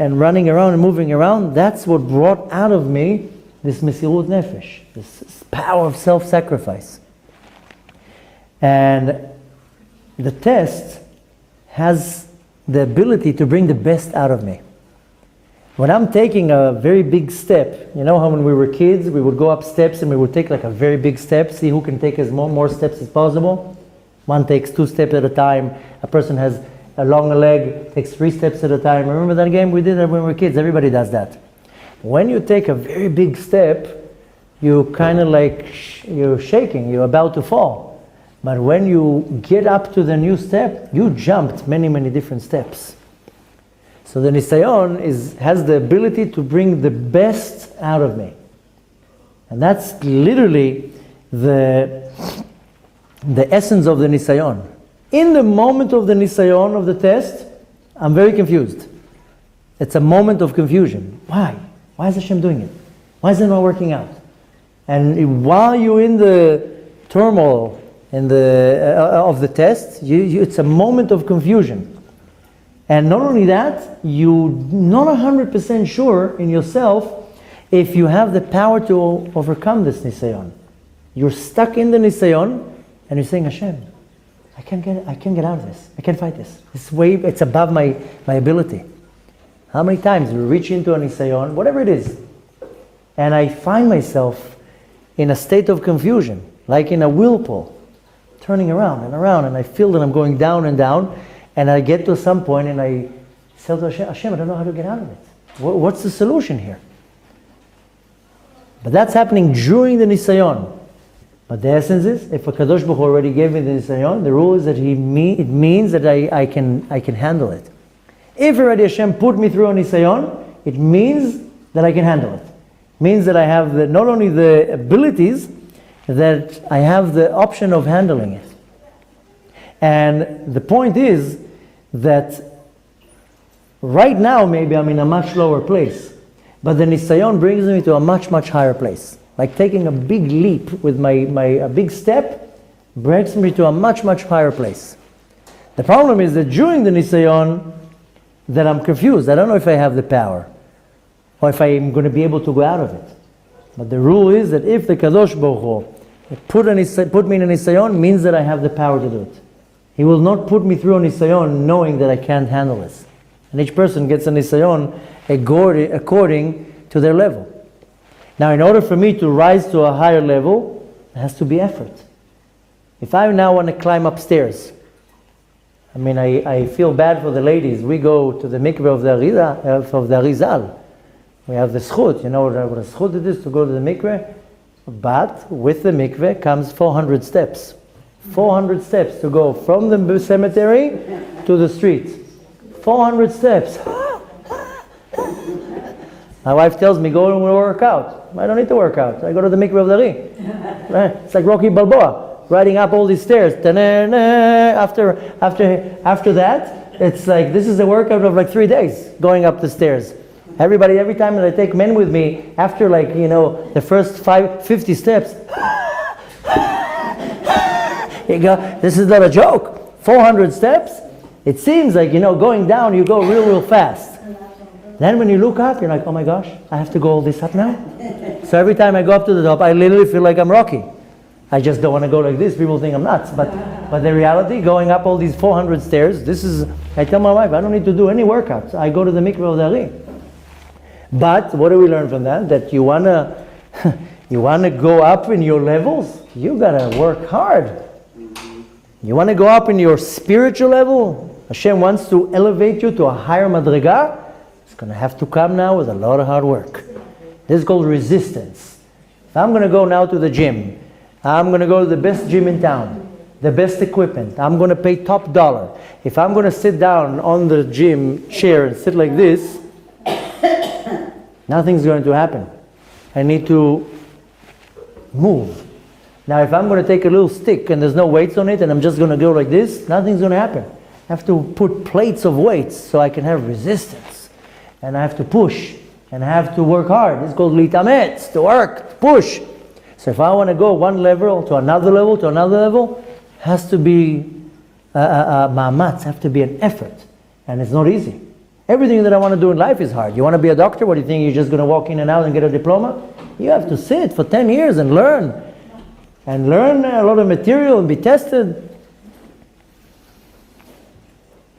and running around and moving around, that's what brought out of me this mesirut nefesh, this power of self-sacrifice. And the test has the ability to bring the best out of me. When I'm taking a very big step, you know how when we were kids, we would go up steps and we would take like a very big step, see who can take as more steps as possible. One takes 2 steps at a time. A person has a long leg, takes 3 steps at a time. Remember that game? We did that when we were kids. Everybody does that. When you take a very big step, you kind of like, you're shaking, you're about to fall. But when you get up to the new step, you jumped many, many different steps. So the nisayon has the ability to bring the best out of me. And that's literally the essence of the nisayon. In the moment of the nisayon, of the test, I'm very confused. It's a moment of confusion. Why? Why is Hashem doing it? Why is it not working out? And while you're in the turmoil of the test, it's a moment of confusion. And not only that, you're not 100% sure in yourself if you have the power to overcome this nisayon. You're stuck in the nisayon and you're saying, Hashem, I can't get out of this. I can't fight this. It's above my ability. How many times we reach into a nisayon, whatever it is, and I find myself in a state of confusion, like in a whirlpool, turning around and around, and I feel that I'm going down and down, and I get to some point and I say to Hashem, I don't know how to get out of it. What's the solution here? But that's happening during the nisayon. But the essence is, if a Kadosh Baruch Hu already gave me the nisayon, the rule is that it means that I can handle it. If already Hashem put me through a nisayon, it means that I can handle it. It means that I have not only the abilities, that I have the option of handling it. And the point is that right now maybe I'm in a much lower place, but the nisayon brings me to a much, much higher place. Like taking a big leap with a big step brings me to a much, much higher place. The problem is that during the nisayon, that I'm confused. I don't know if I have the power or if I'm going to be able to go out of it. But the rule is that if the Kadosh Baruch Hu put me in a nisayon, means that I have the power to do it. He will not put me through a nisayon knowing that I can't handle this. And each person gets a nisayon according to their level. Now, in order for me to rise to a higher level, there has to be effort. If I now want to climb upstairs, I mean, I feel bad for the ladies. We go to the mikveh of the Arizal. We have the schut, you know what a schut it is to go to the mikveh? But with the mikveh comes 400 steps. 400 steps to go from the cemetery to the street. 400 steps. My wife tells me, go and work out. I don't need to work out. I go to the mikveh of the Ri. Right? It's like Rocky Balboa, riding up all these stairs. After that, it's like, this is a workout of like 3 days, going up the stairs. Every time that I take men with me, after the first 50 steps, you go, this is not a joke. 400 steps, it seems like, going down, you go real fast. Then when you look up, you're like, oh my gosh, I have to go all this up now? So every time I go up to the top, I literally feel like I'm Rocky. I just don't want to go like this. People think I'm nuts. But the reality, going up all these 400 stairs, I tell my wife, I don't need to do any workouts. I go to the mikveh of the Ari. But what do we learn from that? That you wanna go up in your levels, you gotta work hard. You wanna go up in your spiritual level, Hashem wants to elevate you to a higher madriga, it's gonna have to come now with a lot of hard work. This is called resistance. If I'm gonna go now to the gym, I'm gonna go to the best gym in town. the best equipment. I'm going to pay top dollar. If I'm going to sit down on the gym chair and sit like this, nothing's going to happen. I need to move. Now, if I'm going to take a little stick and there's no weights on it and I'm just going to go like this, nothing's going to happen. I have to put plates of weights so I can have resistance. And I have to push. And I have to work hard. It's called litametz, to work, to push. So if I want to go one level to another level to another level, has to be ma'amatz, have to be an effort. And it's not easy. Everything that I want to do in life is hard. You want to be a doctor? What do you think? You're just going to walk in and out and get a diploma? You have to sit for 10 years and learn. And learn a lot of material and be tested.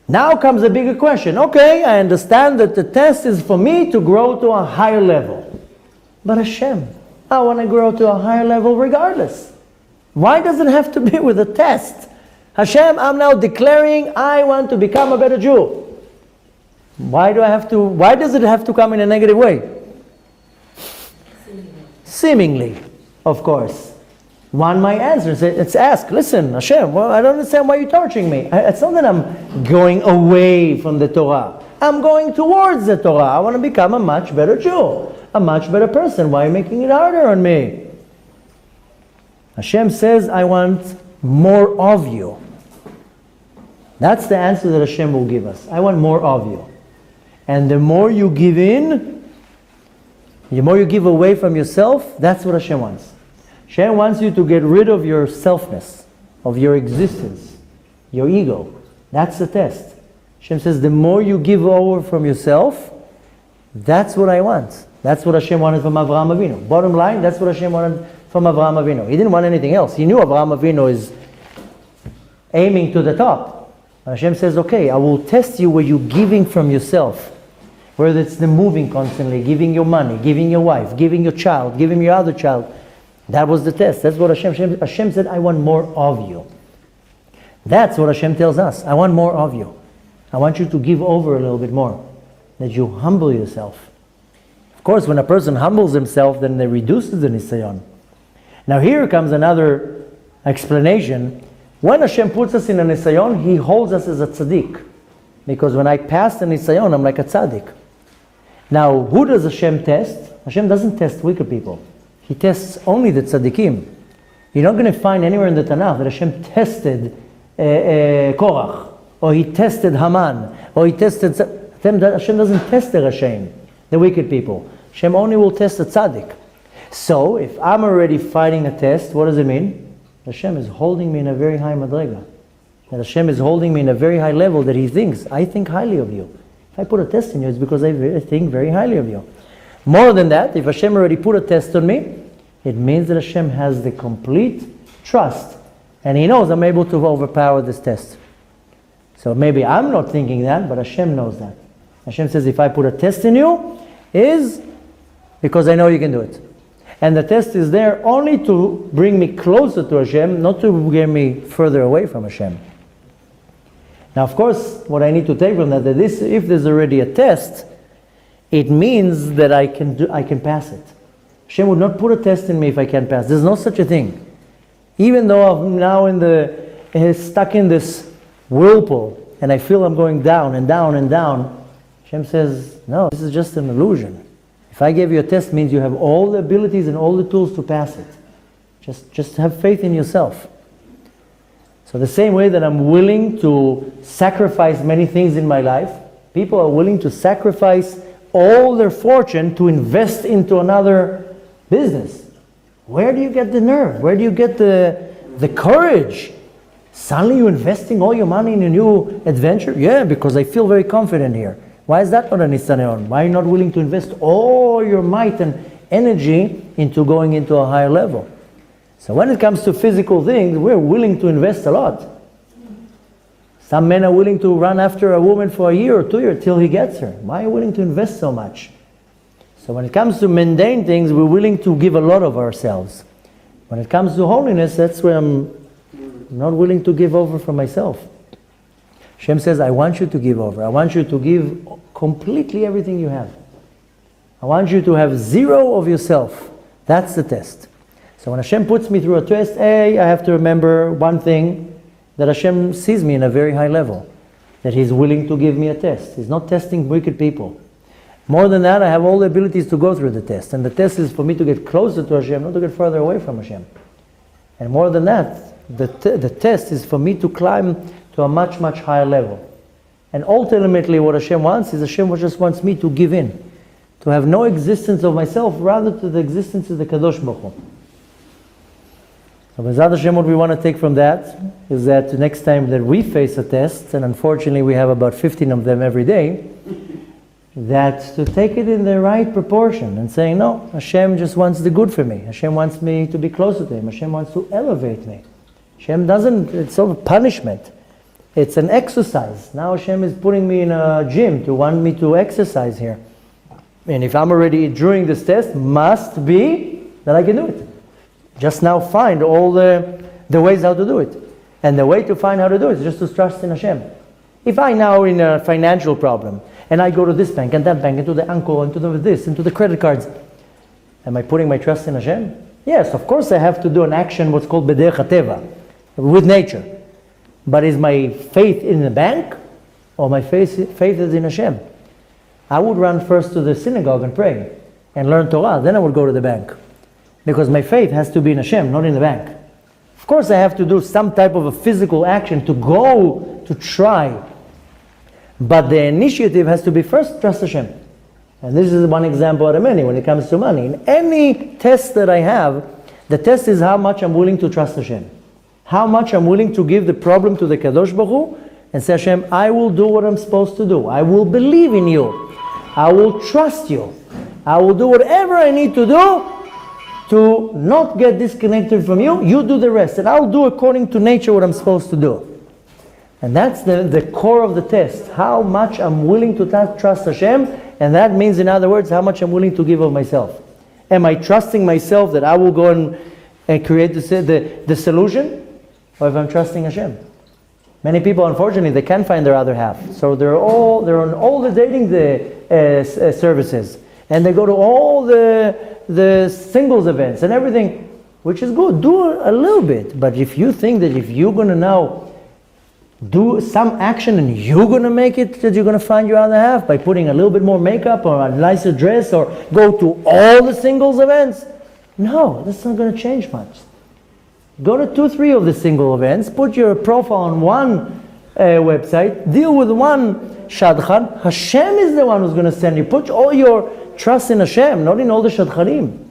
Now comes a bigger question. Okay, I understand that the test is for me to grow to a higher level. But Hashem, I want to grow to a higher level regardless. Why does it have to be with a test? Hashem, I'm now declaring I want to become a better Jew. Why does it have to come in a negative way? Seemingly, of course. One might answer, let's ask, listen, Hashem, well, I don't understand why you're torturing me. It's not that I'm going away from the Torah. I'm going towards the Torah. I want to become a much better Jew, a much better person. Why are you making it harder on me? Hashem says, I want more of you. That's the answer that Hashem will give us. I want more of you. And the more you give in, the more you give away from yourself, that's what Hashem wants. Hashem wants you to get rid of your selfness, of your existence, your ego. That's the test. Hashem says, the more you give over from yourself, that's what I want. That's what Hashem wanted from Avraham Avinu. Bottom line, that's what Hashem wanted from Avraham Avinu. He didn't want anything else. He knew Avraham Avinu is aiming to the top. And Hashem says, okay, I will test you where you're giving from yourself. Whether it's the moving constantly, giving your money, giving your wife, giving your child, giving your other child. That was the test. That's what Hashem said, I want more of you. That's what Hashem tells us. I want more of you. I want you to give over a little bit more. That you humble yourself. Of course, when a person humbles himself, then they reduces the nisayon. Now here comes another explanation. When Hashem puts us in a nisayon, He holds us as a tzaddik. Because when I pass the nisayon, I'm like a tzaddik. Now, who does Hashem test? Hashem doesn't test wicked people. He tests only the tzaddikim. You're not going to find anywhere in the Tanakh that Hashem tested Korach, or He tested Haman, or He tested... Hashem doesn't test the Rashaim, the wicked people. Hashem only will test the tzaddik. So, if I'm already fighting a test, what does it mean? Hashem is holding me in a very high madrega. That Hashem is holding me in a very high level that He thinks, I think highly of you. If I put a test in you, it's because I think very highly of you. More than that, if Hashem already put a test on me, it means that Hashem has the complete trust. And He knows I'm able to overpower this test. So maybe I'm not thinking that, but Hashem knows that. Hashem says, if I put a test in you, is because I know you can do it. And the test is there only to bring me closer to Hashem, not to get me further away from Hashem. Now, of course, what I need to take from that, if there's already a test, it means that I can pass it. Hashem would not put a test in me if I can't pass. There's no such a thing. Even though I'm now stuck in this whirlpool, and I feel I'm going down and down and down, Hashem says, no, this is just an illusion. If I gave you a test, it means you have all the abilities and all the tools to pass it. Just have faith in yourself. So the same way that I'm willing to sacrifice many things in my life, people are willing to sacrifice all their fortune to invest into another business. Where do you get the nerve? Where do you get the courage? Suddenly you're investing all your money in a new adventure? Yeah, because I feel very confident here. Why is that not a nisayon? Why are you not willing to invest all your might and energy into going into a higher level? So when it comes to physical things, we're willing to invest a lot. Some men are willing to run after a woman for a year or 2 years till he gets her. Why are you willing to invest so much? So when it comes to mundane things, we're willing to give a lot of ourselves. When it comes to holiness, that's where I'm not willing to give over for myself. Hashem says, I want you to give over. I want you to give completely everything you have. I want you to have zero of yourself. That's the test. So when Hashem puts me through a test, I have to remember one thing, that Hashem sees me in a very high level, that He's willing to give me a test. He's not testing wicked people. More than that, I have all the abilities to go through the test. And the test is for me to get closer to Hashem, not to get further away from Hashem. And more than that, the test is for me to climb to a much, much higher level. And ultimately what Hashem wants is Hashem just wants me to give in, to have no existence of myself, rather to the existence of the Kadosh Baruch Hu. So B'ezrat Hashem, what we want to take from that is that the next time that we face a test, and unfortunately we have about 15 of them every day, that to take it in the right proportion and saying, no, Hashem just wants the good for me. Hashem wants me to be closer to Him. Hashem wants to elevate me. Hashem doesn't, it's sort of punishment. It's an exercise. Now Hashem is putting me in a gym to want me to exercise here. And if I'm already during this test, must be that I can do it. Just now find all the ways how to do it. And the way to find how to do it is just to trust in Hashem. If I now in a financial problem, and I go to this bank and that bank, and to the uncle, and to this, and to the credit cards, am I putting my trust in Hashem? Yes, of course I have to do an action, what's called b'derech hateva, with nature. But is my faith in the bank, or my faith is in Hashem? I would run first to the synagogue and pray, and learn Torah, then I would go to the bank. Because my faith has to be in Hashem, not in the bank. Of course I have to do some type of a physical action to go, to try. But the initiative has to be first, trust Hashem. And this is one example out of many when it comes to money. In any test that I have, the test is how much I'm willing to trust Hashem. How much I'm willing to give the problem to the Kadosh Baruch Hu and say, Hashem, I will do what I'm supposed to do. I will believe in you. I will trust you. I will do whatever I need to do to not get disconnected from you. You do the rest. And I'll do according to nature what I'm supposed to do. And that's the core of the test. How much I'm willing to trust Hashem. And that means, in other words, how much I'm willing to give of myself. Am I trusting myself that I will go and create the solution? Or if I'm trusting Hashem? Many people, unfortunately, they can't find their other half. So they're on all the dating services. And they go to all the singles events and everything, which is good. Do a little bit. But if you think that if you're going to now do some action and you're going to make it, that you're going to find your other half by putting a little bit more makeup or a nicer dress or go to all the singles events, no, that's not going to change much. Go to 2-3 of the single events, put your profile on one website, deal with one shadchan. Hashem is the one who's going to send you. Put all your trust in Hashem, not in all the shadchanim.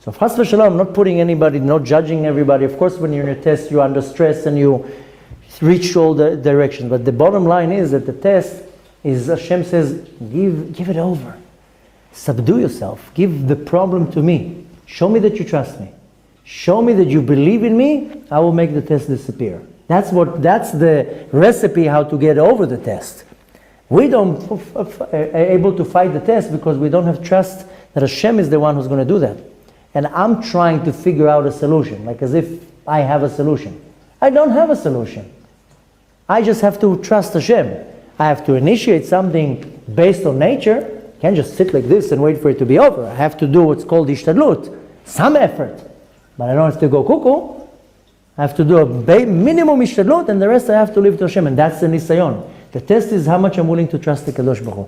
So chas v'shalom, not putting anybody, not judging everybody. Of course, when you're in a test, you're under stress and you reach all the directions. But the bottom line is that the test is, Hashem says, give it over. Subdue yourself. Give the problem to me. Show me that you trust me. Show me that you believe in me. I will make the test disappear. That's the recipe how to get over the test. We don't able to fight the test because we don't have trust that Hashem is the one who's going to do that. And I'm trying to figure out a solution, like as if I have a solution. I don't have a solution. I just have to trust Hashem. I have to initiate something based on nature. I can't just sit like this and wait for it to be over. I have to do what's called ishtadlut, some effort. But I don't have to go cuckoo. I have to do a minimum ishtadlut, and the rest I have to leave to Hashem. And that's the nisayon. The test is how much I'm willing to trust the Kadosh Baruch Hu.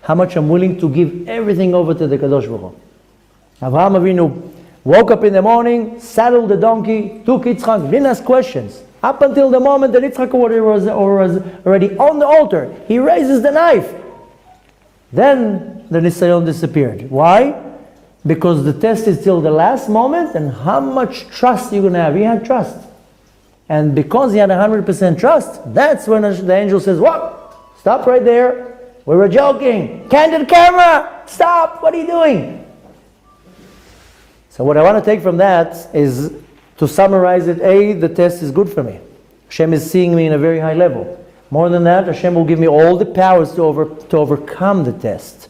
How much I'm willing to give everything over to the Kadosh Baruch Hu. Avraham Avinu woke up in the morning, saddled the donkey, took Yitzchak, didn't ask questions. Up until the moment that Yitzchak was already on the altar, he raises the knife. Then the nisayon disappeared. Why? Because the test is till the last moment, and how much trust you're going to have. He had trust. And because he had 100% trust, that's when the angel says, what? Stop right there. We were joking. Candid camera. Stop. What are you doing? So what I want to take from that is to summarize it. The test is good for me. Hashem is seeing me in a very high level. More than that, Hashem will give me all the powers to overcome the test.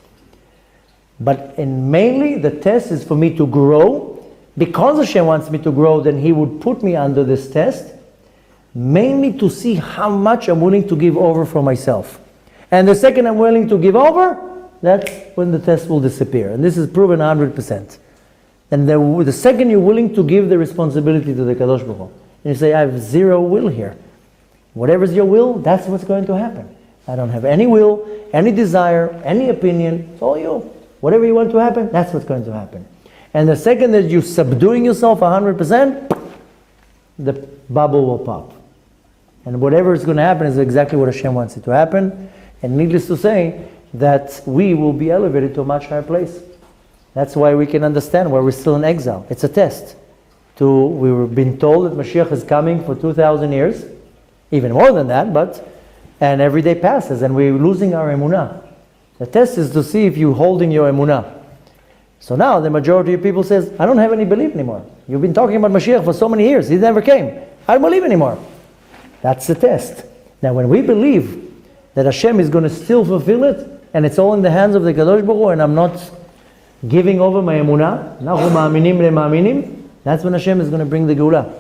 But mainly the test is for me to grow. Because Hashem wants me to grow, then He would put me under this test. Mainly to see how much I'm willing to give over for myself. And the second I'm willing to give over, that's when the test will disappear. And this is proven 100%. And the second you're willing to give the responsibility to the Kadosh Baruch Hu, and you say, I have zero will here. Whatever's your will, that's what's going to happen. I don't have any will, any desire, any opinion. It's all you. Whatever you want to happen, that's what's going to happen. And the second that you're subduing yourself 100%, the bubble will pop. And whatever is going to happen is exactly what Hashem wants it to happen. And needless to say, that we will be elevated to a much higher place. That's why we can understand why we're still in exile. It's a test. We were being told that Mashiach is coming for 2,000 years, even more than that, and every day passes and we're losing our emunah. The test is to see if you're holding your emunah. So now the majority of people says, I don't have any belief anymore. You've been talking about Mashiach for so many years. He never came. I don't believe anymore. That's the test. Now when we believe that Hashem is going to still fulfill it, and it's all in the hands of the Kadosh Baruch Hu, and I'm not giving over my emunah, that's when Hashem is going to bring the Geulah.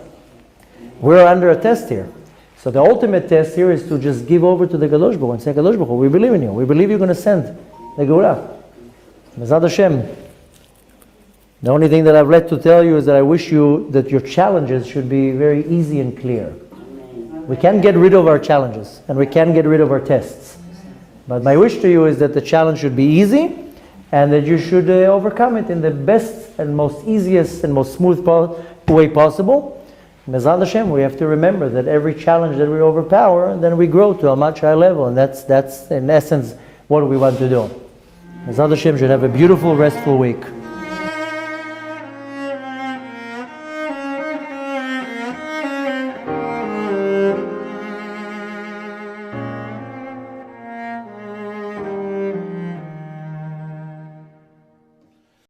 We're under a test here. So the ultimate test here is to just give over to the Kadosh Baruch Hu and say, Kadosh Baruch Hu, we believe in you. We believe you're going to send the Geulah. Mezad Hashem. The only thing that I've led to tell you is that I wish you that your challenges should be very easy and clear. We can't get rid of our challenges, and we can't get rid of our tests. But my wish to you is that the challenge should be easy, and that you should overcome it in the best and most easiest and most smooth way possible. Mezad Hashem, we have to remember that every challenge that we overpower, then we grow to a much higher level, and that's in essence what we want to do. Mezad Hashem should have a beautiful, restful week.